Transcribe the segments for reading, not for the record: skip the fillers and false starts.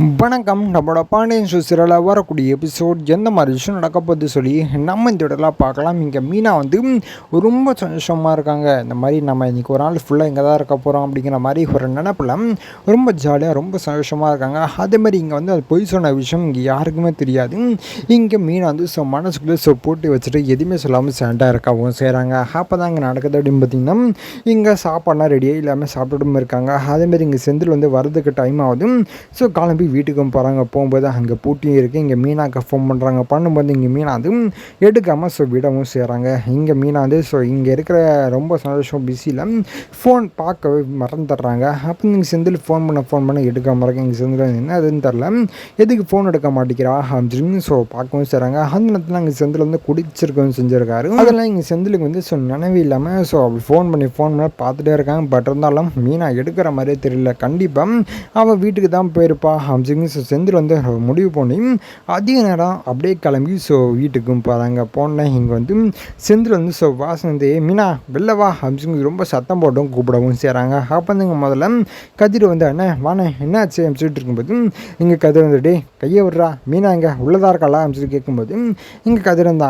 வணக்கம். நம்மளோட பாண்டியன் சீரியலில் வரக்கூடிய எபிசோட் எந்த மாதிரி விஷயம் நடக்க போகுது சொல்லி நம்ம இந்த இடத்துல பார்க்கலாம். இங்கே மீனா வந்து ரொம்ப சந்தோஷமாக இருக்காங்க. இந்த மாதிரி நம்ம இன்றைக்கி ஒரு நாள் ஃபுல்லாக இங்கே தான் இருக்க போகிறோம் அப்படிங்கிற மாதிரி ஒரு நினப்பில் ரொம்ப ஜாலியாக ரொம்ப சந்தோஷமாக இருக்காங்க. அதேமாதிரி இங்கே வந்து அது பொய் சொன்ன விஷயம் இங்கே யாருக்குமே தெரியாது. இங்கே மீனா வந்து மனசுக்குள்ளே போட்டு வச்சுட்டு எதுவுமே சொல்லாமல் சேண்டாக இருக்கவும் செய்கிறாங்க. அப்போ தான் இங்கே நடக்குது அப்படின்னு பார்த்திங்கன்னா இங்கே சாப்பாடுலாம் ரெடியாக இல்லாமல் சாப்பிட்டுட்டும் இருக்காங்க. அதேமாதிரி இங்கே செந்தில் வந்து வரதுக்கு டைம் ஆகுது. கிளம்பி வீட்டுக்கும் போகிறாங்க. போகும்போது அங்கே பூட்டியும் இருக்குது. இங்கே மீனாக்கு ஃபோன் பண்ணுறாங்க. பண்ணும்போது இங்கே மீனா வந்து எடுக்காமல் விடவும் செய்கிறாங்க. இங்கே மீனா வந்து இங்கே இருக்கிற ரொம்ப சந்தோஷம் பிஸியில் ஃபோன் பார்க்கவே மறந்துடுறாங்க. அப்போ நீங்கள் செந்தில் ஃபோன் பண்ண எடுக்காமல் இருக்க. இங்கே செந்தில் என்ன அதுன்னு தெரில, எதுக்கு ஃபோன் எடுக்க மாட்டேங்கிறா அப்படின்னு பார்க்கவும் செய்கிறாங்க. அந்த நேரத்தில் அங்கே செந்தில் வந்து குடிச்சிருக்கவும் செஞ்சுருக்காரு. அதெல்லாம் இங்கே செந்திலுக்கு வந்து நினைவு இல்லாமல் அவள் ஃபோன் பண்ணி பார்த்துட்டே இருக்காங்க. பட் இருந்தாலும் மீனா எடுக்கிற மாதிரியே தெரியல. கண்டிப்பாக அவள் வீட்டுக்கு தான் போயிருப்பா அப்படின்னு செந்தில் வந்து முடிவு பண்ணி அதிக நேரம் அப்படியே கிளம்பி வீட்டுக்கும் போகிறாங்க. போனேன் இங்கே வந்து செந்தில் வந்து வாசனை வந்து மீனா வெளில வா அப்படின்னு ரொம்ப சத்தம் போட்டும் கூப்பிடவும் செய்கிறாங்க. அப்போ வந்து இங்கே முதல்ல கதிர் வந்து அண்ணே வானே என்னாச்சு அப்படின்னு சொல்லிட்டு இருக்கும்போது இங்கே கதிர் வந்துட்டு கையை விட்றா மீனா இங்கே உள்ளதாக இருக்காளா அப்படின்னு சொல்லி கேட்கும்போது இங்கே கதிர் வந்து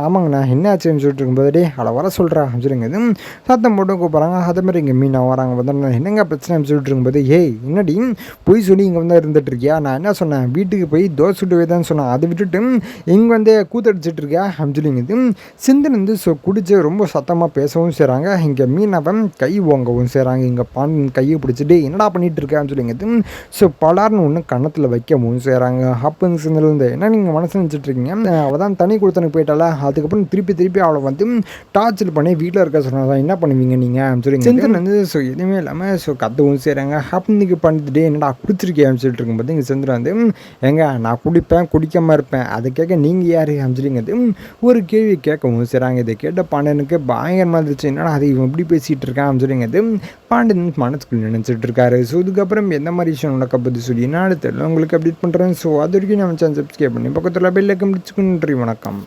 ஆமாங்கண்ணா என்னாச்சு அப்படின்னு சொல்லிட்டு இருக்கும்போது டே அவளை வர சொல்கிறா அப்படின்னு சொல்லிங்க சத்தம் போட்டும் கூப்பிட்றாங்க. அதேமாதிரி இங்கே மீனா வராங்க. வந்து என்னங்க பிரச்சனை அப்படின்னு சொல்லிட்டு இருக்கும்போது ஏய் என்னடி போய் சொல்லி இங்கே வந்து இருந்துட்டு இருக்கியா, நான் என்ன சொன்னேன் வீட்டுக்கு போய் தோசை சுட்டு தான் சொன்னேன், அதை விட்டுட்டு இங்கே வந்து கூத்தடிச்சிட்டு இருக்கியா அப்படின்னு சொல்லிங்க சிந்தன் வந்து குடிச்சு ரொம்ப சத்தமாக பேசவும் செய்கிறாங்க. இங்கே மீனவன் கை ஓங்கவும் செய்கிறாங்க. இங்கே பாண்டியன் கையை பிடிச்சிட்டு என்னடா பண்ணிட்டு இருக்கான்னு சொல்லிங்க பலார்னு ஒன்று கன்னத்தில் வைக்கவும் செய்கிறாங்க. அப்போ சிந்தல் வந்து என்ன நீங்கள் மனசு நினச்சிட்டு இருக்கீங்க, அவள் தான் தனி கொடுத்தனுக்கு போயிட்டால, அதுக்கப்புறம் திருப்பி அவளை வந்து டார்ச்சர் பண்ணி வீட்டில் இருக்க சொன்னதான் என்ன பண்ணுவீங்க நீங்கள் அப்படின்னு சொல்லி சிந்தன் வந்து எதுவுமே இல்லாமல் கத்தவும் செய்கிறாங்க. அப்போ பண்ணிட்டு என்னடா குடிச்சிருக்கேன் சொல்லிட்டு இருக்கும்போது இங்கே செந்தில் வந்து எங்க நான் குடிக்காமல் இருப்பேன், அதை கேட்க நீங்கள் யார் அப்படிங்கிறது ஒரு கேள்வி கேட்கவும் செய்கிறாங்க. இதை கேட்ட பாண்டியனுக்கு பயங்கரமாக இருந்துச்சு. என்னடா அது இவன் எப்படி பேசிகிட்டு இருக்கான் அப்படிங்கிறது பாண்டியன் மனசுக்குள்ள நினச்சிட்டு இருக்காரு. இதுக்கப்புறம் எந்த மாதிரி விஷயம் நடக்க போகுது சொல்லி நான் தெரியல உங்களுக்கு அப்டேட் பண்ணுறேன். அது வரைக்கும் நம்ம சேனல் சப்ஸ்கிரைப் பண்ணி பக்கத்தில் பெல் ஐக்கன் முடிச்சுக்கணும். நன்றி, வணக்கம்.